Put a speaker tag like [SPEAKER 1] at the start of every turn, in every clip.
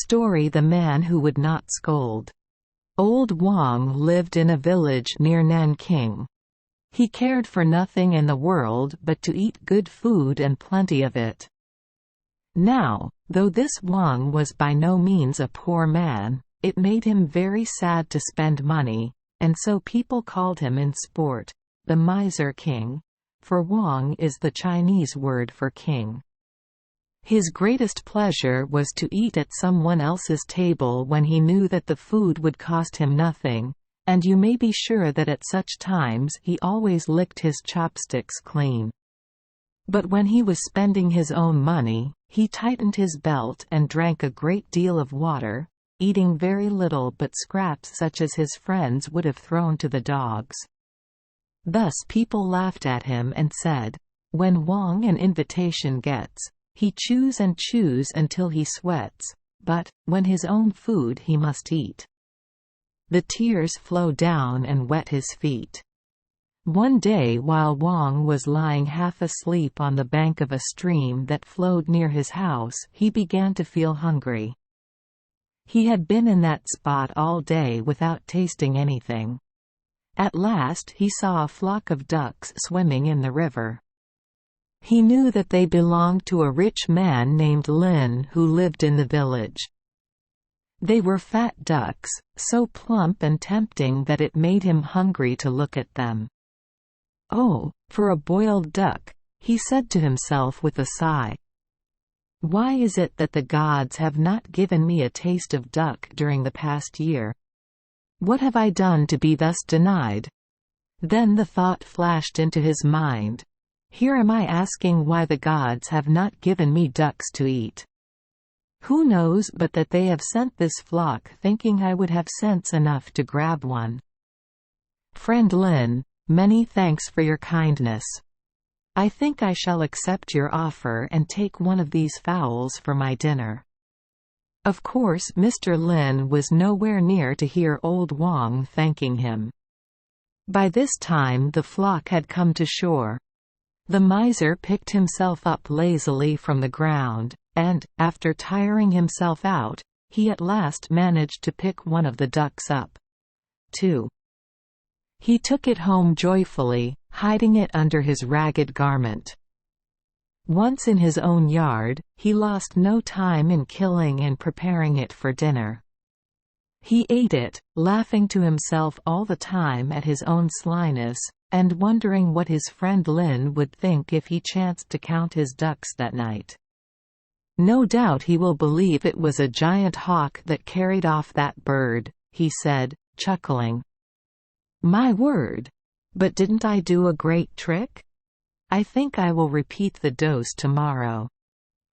[SPEAKER 1] Story: The Man Who Would Not Scold. Old Wang lived in a village near Nanking. He cared for nothing in the world but to eat good food and plenty of it. Now, though this Wang was by no means a poor man, it made him very sad to spend money, and so people called him in sport, the Miser King, for Wang is the Chinese word for king. His greatest pleasure was to eat at someone else's table when he knew that the food would cost him nothing, and you may be sure that at such times he always licked his chopsticks clean. But when he was spending his own money, he tightened his belt and drank a great deal of water, eating very little but scraps such as his friends would have thrown to the dogs. Thus people laughed at him and said, "When Wang an invitation gets, he chews and chews until he sweats, but, when his own food he must eat." The tears flow down and wet his feet. One day while Wang was lying half asleep on the bank of a stream that flowed near his house, he began to feel hungry. He had been in that spot all day without tasting anything. At last he saw a flock of ducks swimming in the river. He knew that they belonged to a rich man named Lin who lived in the village. They were fat ducks, so plump and tempting that it made him hungry to look at them. "Oh, for a boiled duck," he said to himself with a sigh. "Why is it that the gods have not given me a taste of duck during the past year? What have I done to be thus denied?" Then the thought flashed into his mind. Here am I asking why the gods have not given me ducks to eat. Who knows but that they have sent this flock thinking I would have sense enough to grab one. Friend Lin, many thanks for your kindness. I think I shall accept your offer and take one of these fowls for my dinner. Of course Mr. Lin was nowhere near to hear old Wang thanking him. By this time the flock had come to shore. The miser picked himself up lazily from the ground, and, after tiring himself out, he at last managed to pick one of the ducks up, too. He took it home joyfully, hiding it under his ragged garment. Once in his own yard, he lost no time in killing and preparing it for dinner. He ate it, laughing to himself all the time at his own slyness, and wondering what his friend Lin would think if he chanced to count his ducks that night. "No doubt he will believe it was a giant hawk that carried off that bird," he said, chuckling. "My word! But didn't I do a great trick? I think I will repeat the dose tomorrow.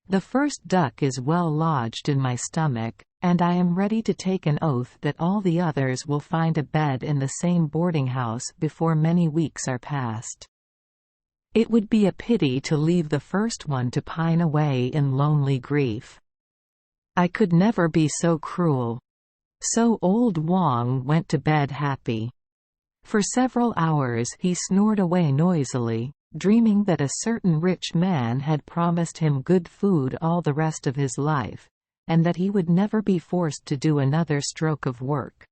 [SPEAKER 1] The first duck is well lodged in my stomach, and I am ready to take an oath that all the others will find a bed in the same boarding house before many weeks are past. It would be a pity to leave the first one to pine away in lonely grief. I could never be so cruel." So old Wang went to bed happy. For several hours he snored away noisily, dreaming that a certain rich man had promised him good food all the rest of his life, and that he would never be forced to do another stroke of work.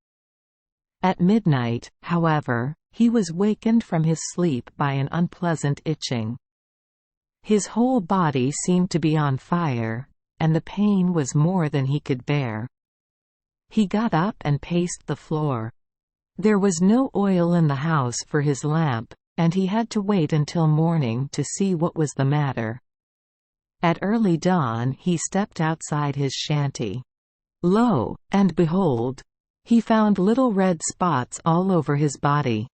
[SPEAKER 1] At midnight, however, he was wakened from his sleep by an unpleasant itching. His whole body seemed to be on fire, and the pain was more than he could bear. He got up and paced the floor. There was no oil in the house for his lamp, and he had to wait until morning to see what was the matter. At early dawn he stepped outside his shanty. Lo, and behold! He found little red spots all over his body.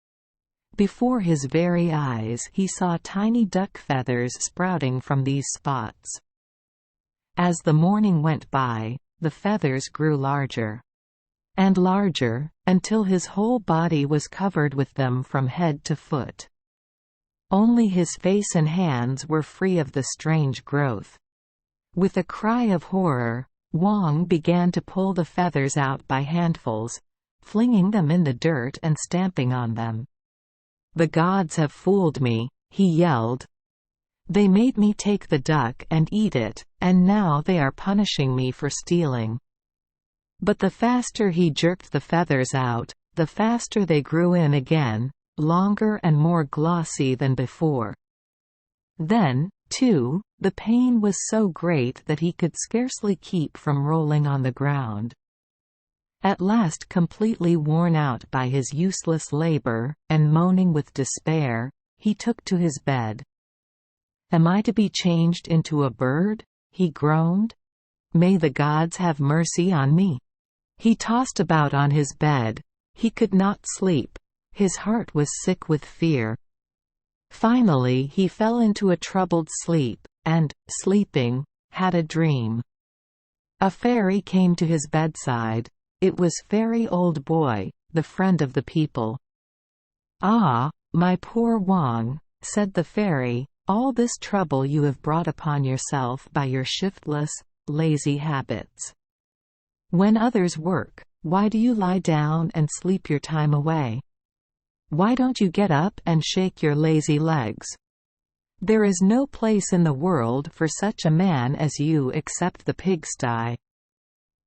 [SPEAKER 1] Before his very eyes he saw tiny duck feathers sprouting from these spots. As the morning went by, the feathers grew larger and larger, until his whole body was covered with them from head to foot. Only his face and hands were free of the strange growth. With a cry of horror, Wang began to pull the feathers out by handfuls, flinging them in the dirt and stamping on them. "The gods have fooled me," he yelled. "They made me take the duck and eat it, and now they are punishing me for stealing. But the faster he jerked the feathers out, the faster they grew in again, longer and more glossy than before. Then, too, the pain was so great that he could scarcely keep from rolling on the ground. At last, completely worn out by his useless labor, and moaning with despair, he took to his bed. "Am I to be changed into a bird?" he groaned. "May the gods have mercy on me." He tossed about on his bed. He could not sleep. His heart was sick with fear. Finally he fell into a troubled sleep, and, sleeping, had a dream. A fairy came to his bedside. It was Fairy Old Boy, the friend of the people. "Ah, my poor Wang," said the fairy, "all this trouble you have brought upon yourself by your shiftless, lazy habits. When others work, why do you lie down and sleep your time away? Why don't you get up and shake your lazy legs? There is no place in the world for such a man as you except the pigsty."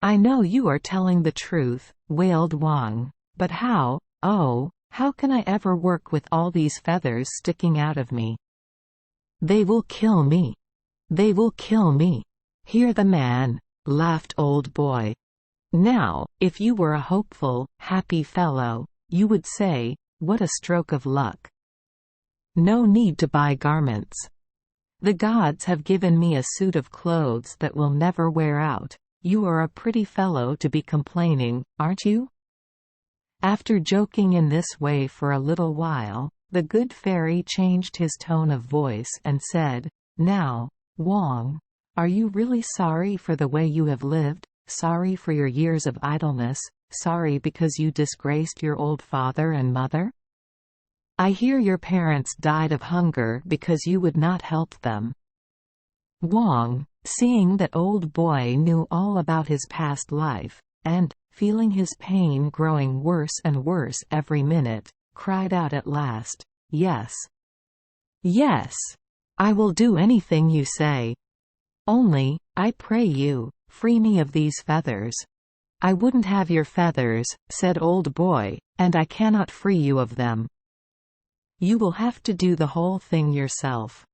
[SPEAKER 1] "I know you are telling the truth," wailed Wang, "but how, oh, how can I ever work with all these feathers sticking out of me? They will kill me. They will kill me." "Hear the man," laughed Old Boy. "Now, if you were a hopeful, happy fellow, you would say, 'What a stroke of luck. No need to buy garments. The gods have given me a suit of clothes that will never wear out. You are a pretty fellow to be complaining, aren't you?'" After joking in this way for a little while, the good fairy changed his tone of voice and said, "Now, Wang, are you really sorry for the way you have lived, sorry for your years of idleness, sorry because you disgraced your old father and mother? I hear your parents died of hunger because you would not help them." Wang, seeing that Old Boy knew all about his past life, and, feeling his pain growing worse and worse every minute, cried out at last, "Yes. Yes. I will do anything you say. Only, I pray you, free me of these feathers." "I wouldn't have your feathers," said Old Boy, "and I cannot free you of them. You will have to do the whole thing yourself.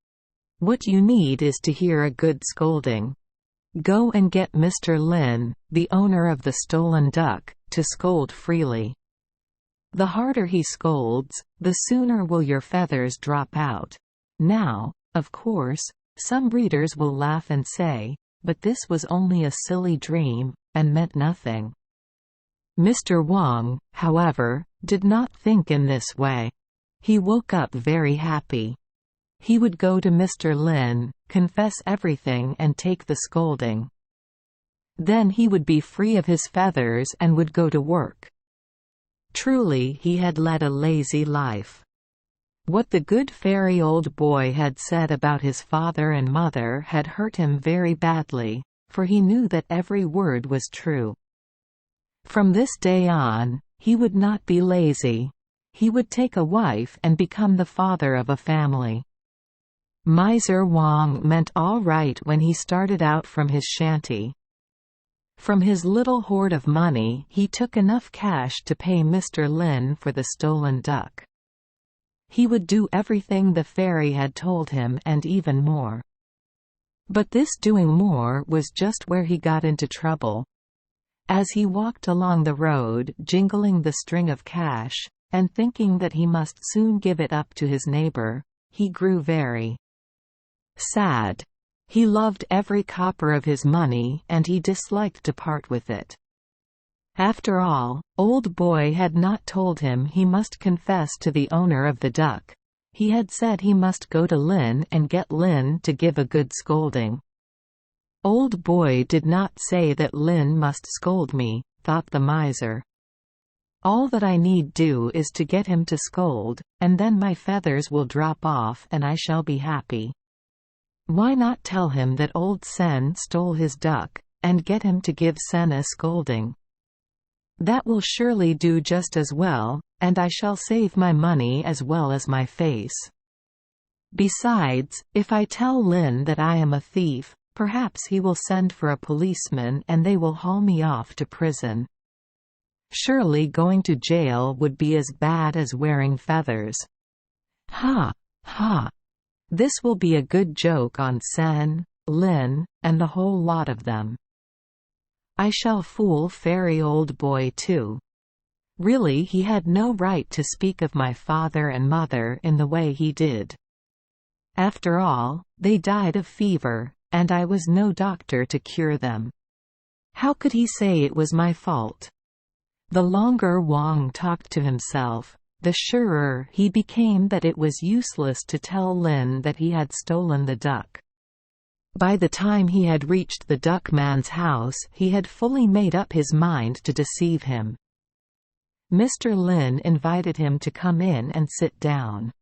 [SPEAKER 1] What you need is to hear a good scolding. Go and get Mr. Lin, the owner of the stolen duck, to scold freely. The harder he scolds, the sooner will your feathers drop out." Now, of course, some readers will laugh and say, "But this was only a silly dream, and meant nothing." Mr. Wang, however, did not think in this way. He woke up very happy. He would go to Mr. Lin, confess everything and take the scolding. Then he would be free of his feathers and would go to work. Truly he had led a lazy life. What the good fairy Old Boy had said about his father and mother had hurt him very badly, for he knew that every word was true. From this day on, he would not be lazy. He would take a wife and become the father of a family. Miser Wang meant all right when he started out from his shanty. From his little hoard of money he took enough cash to pay Mr. Lin for the stolen duck. He would do everything the fairy had told him and even more. But this doing more was just where he got into trouble. As he walked along the road jingling the string of cash, and thinking that he must soon give it up to his neighbor, he grew very sad. He loved every copper of his money and he disliked to part with it. After all, Old Boy had not told him he must confess to the owner of the duck. He had said he must go to Lin and get Lin to give a good scolding. Old Boy did not say that Lin must scold me, thought the miser. All that I need do is to get him to scold, and then my feathers will drop off and I shall be happy. Why not tell him that old Sen stole his duck, and get him to give Sen a scolding? That will surely do just as well, and I shall save my money as well as my face. Besides, if I tell Lin that I am a thief, Perhaps he will send for a policeman and they will haul me off to prison. Surely going to jail would be as bad as wearing feathers. Ha! Ha! This will be a good joke on Sen, Lin, and the whole lot of them. I shall fool fairy old boy too. Really, he had no right to speak of my father and mother in the way he did. After all, they died of fever, and I was no doctor to cure them. How could he say it was my fault? The longer Wang talked to himself, the surer he became that it was useless to tell Lin that he had stolen the duck. By the time he had reached the duck man's house, he had fully made up his mind to deceive him. Mr. Lin invited him to come in and sit down.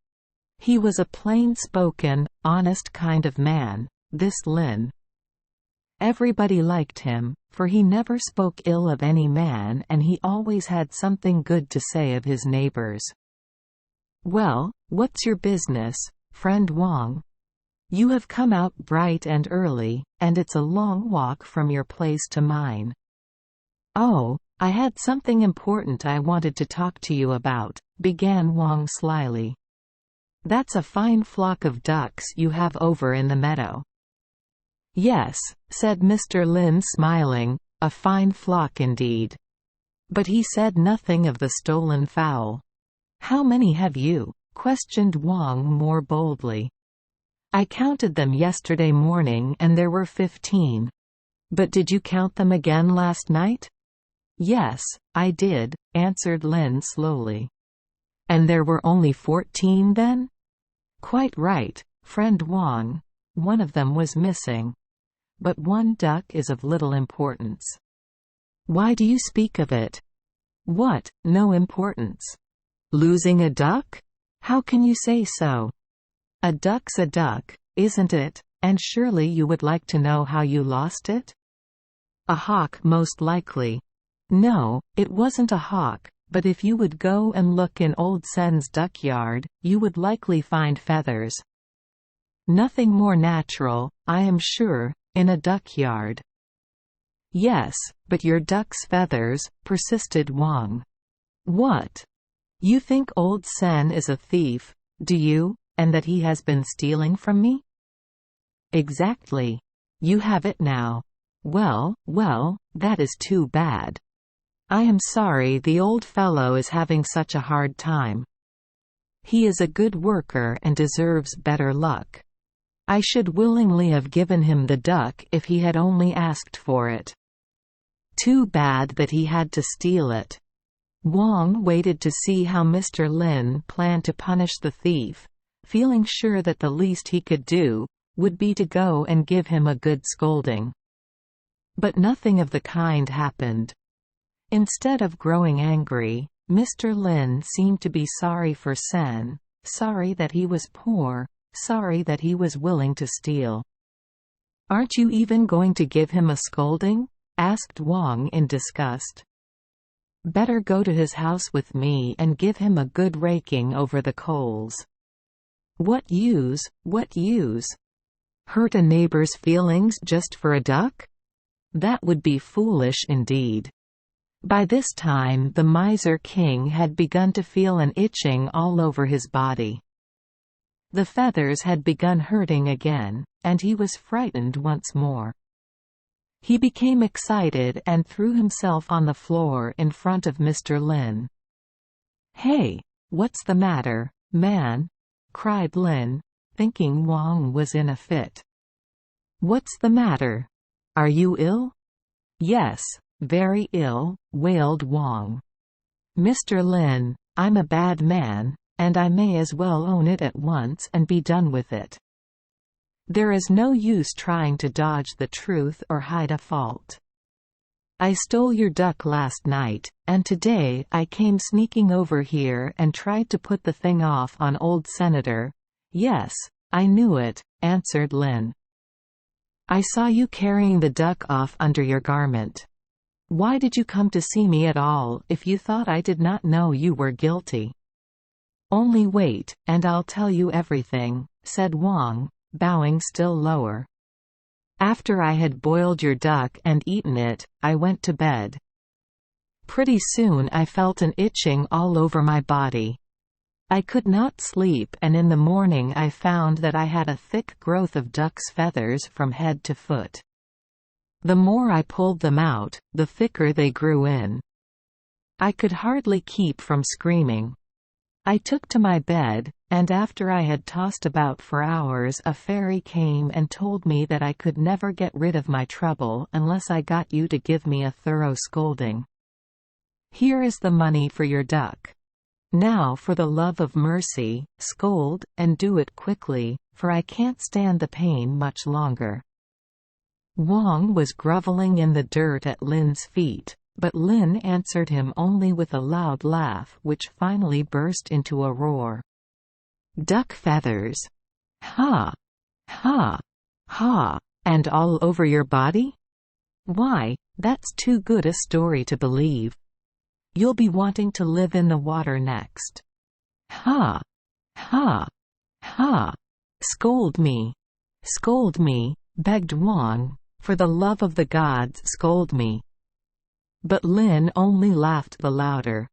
[SPEAKER 1] He was a plain-spoken, honest kind of man, this Lin. Everybody liked him, for he never spoke ill of any man and he always had something good to say of his neighbors. "Well, what's your business, friend Wang? You have come out bright and early, and it's a long walk from your place to mine." "Oh, I had something important I wanted to talk to you about," began Wang slyly. "That's a fine flock of ducks you have over in the meadow." "Yes," said Mr. Lin smiling, "a fine flock indeed." But he said nothing of the stolen fowl. "How many have you?" questioned Wang more boldly. "I counted them yesterday morning and there were 15. But did you count them again last night?" "Yes, I did," answered Lin slowly. "And there were only 14 then?" "Quite right, friend Wang. One of them was missing. But one duck is of little importance." "Why do you speak of it?" "What, no importance? Losing a duck? How can you say so? A duck's a duck, isn't it, and surely you would like to know how you lost it?" "A hawk most likely." "No, it wasn't a hawk, but if you would go and look in old Sen's duckyard, you would likely find feathers." "Nothing more natural, I am sure, in a duckyard." "Yes, but your duck's feathers," persisted Wang. "What? You think old Sen is a thief, do you, and that he has been stealing from me?" "Exactly. You have it now. Well, well, that is too bad. I am sorry the old fellow is having such a hard time. He is a good worker and deserves better luck. I should willingly have given him the duck if he had only asked for it. Too bad that he had to steal it." Wang waited to see how Mr. Lin planned to punish the thief, feeling sure that the least he could do would be to go and give him a good scolding. But nothing of the kind happened. Instead of growing angry, Mr. Lin seemed to be sorry for Sen, sorry that he was poor, sorry that he was willing to steal. "Aren't you even going to give him a scolding?" asked Wang in disgust. "Better go to his house with me and give him a good raking over the coals." What use? What use? Hurt a neighbor's feelings just for a duck? That would be foolish indeed. By this time the miser king had begun to feel an itching all over his body. The feathers had begun hurting again, and he was frightened once more. He became excited and threw himself on the floor in front of Mr. Lin. "Hey! What's the matter, man?" cried Lin, thinking Wang was in a fit. "What's the matter? Are you ill?" "Yes, very ill," wailed Wang. "Mr. Lin, I'm a bad man, and I may as well own it at once and be done with it. There is no use trying to dodge the truth or hide a fault. I stole your duck last night, and today I came sneaking over here and tried to put the thing off on old Senator." "Yes, I knew it," answered Lin. "I saw you carrying the duck off under your garment. Why did you come to see me at all if you thought I did not know you were guilty?" "Only wait, and I'll tell you everything," said Wang, bowing still lower. After I had boiled your duck and eaten it, I went to bed. Pretty soon I felt an itching all over my body. I could not sleep, and in the morning I found that I had a thick growth of duck's feathers from head to foot. The more I pulled them out, the thicker they grew in. I could hardly keep from screaming. I took to my bed, and after I had tossed about for hours, a fairy came and told me that I could never get rid of my trouble unless I got you to give me a thorough scolding. Here is the money for your duck. Now for the love of mercy, scold, and do it quickly, for I can't stand the pain much longer." Wang was groveling in the dirt at Lin's feet, but Lin answered him only with a loud laugh which finally burst into a roar. "Duck feathers! Ha! Ha! Ha! And all over your body? Why, that's too good a story to believe. You'll be wanting to live in the water next. Ha! Ha! Ha! Scold me! Scold me!" begged Wang. "For the love of the gods, scold me!" But Lin only laughed the louder.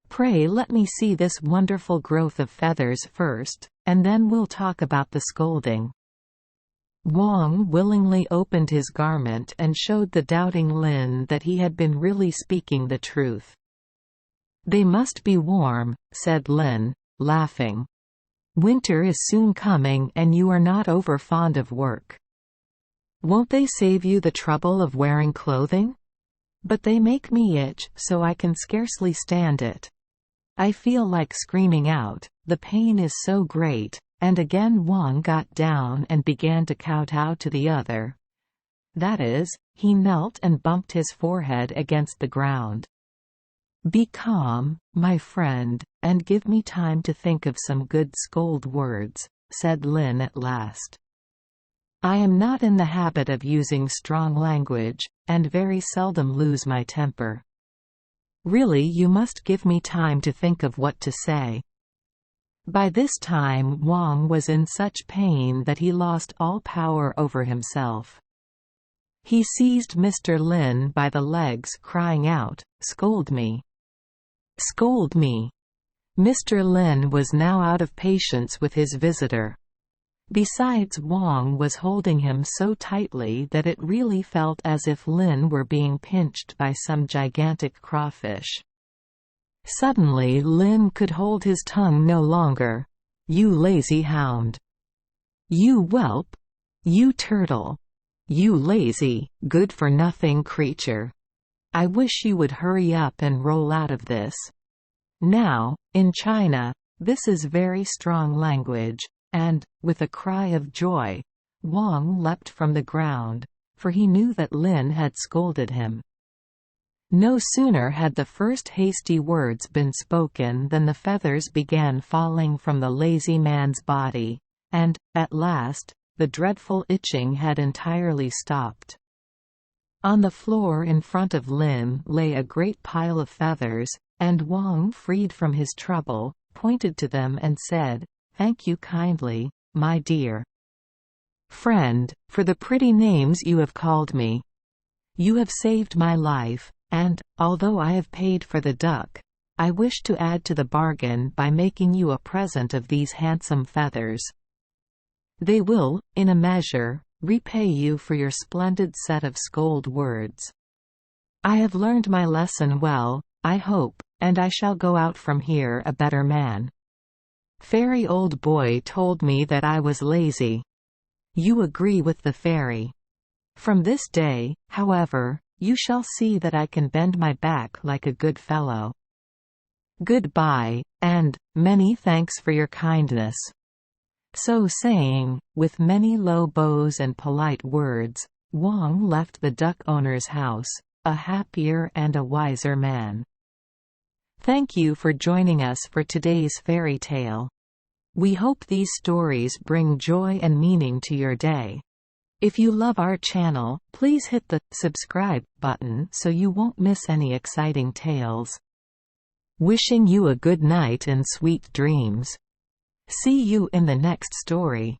[SPEAKER 1] "Pray let me see this wonderful growth of feathers first, and then we'll talk about the scolding." Wang willingly opened his garment and showed the doubting Lin that he had been really speaking the truth. "They must be warm," said Lin, laughing. "Winter is soon coming and you are not over fond of work. Won't they save you the trouble of wearing clothing? But they make me itch so I can scarcely stand it. I feel like screaming out, the pain is so great." And again Wang got down and began to kowtow to the other. That is, he knelt and bumped his forehead against the ground. "Be calm, my friend, and give me time to think of some good scold words," said Lin at last. "I am not in the habit of using strong language, and very seldom lose my temper. Really, you must give me time to think of what to say." By this time Wang was in such pain that he lost all power over himself. He seized Mr. Lin by the legs, crying out, "Scold me! Scold me!" Mr. Lin was now out of patience with his visitor. Besides, Wang was holding him so tightly that it really felt as if Lin were being pinched by some gigantic crawfish. Suddenly Lin could hold his tongue no longer. "You lazy hound! You whelp! You turtle! You lazy, good-for-nothing creature! I wish you would hurry up and roll out of this." Now, in China, this is very strong language, and, with a cry of joy, Wang leapt from the ground, for he knew that Lin had scolded him. No sooner had the first hasty words been spoken than the feathers began falling from the lazy man's body, and, at last, the dreadful itching had entirely stopped. On the floor in front of Lin lay a great pile of feathers, and Wang, freed from his trouble, pointed to them and said, "Thank you kindly, my dear friend, for the pretty names you have called me. You have saved my life. And, although I have paid for the duck, I wish to add to the bargain by making you a present of these handsome feathers. They will, in a measure, repay you for your splendid set of scold words. I have learned my lesson well, I hope, and I shall go out from here a better man. Fairy old boy told me that I was lazy. You agree with the fairy. From this day, however, you shall see that I can bend my back like a good fellow. Goodbye, and many thanks for your kindness." So saying, with many low bows and polite words, Wang left the duck owner's house, a happier and a wiser man. Thank you for joining us for today's fairy tale. We hope these stories bring joy and meaning to your day. If you love our channel, please hit the subscribe button so you won't miss any exciting tales. Wishing you a good night and sweet dreams. See you in the next story.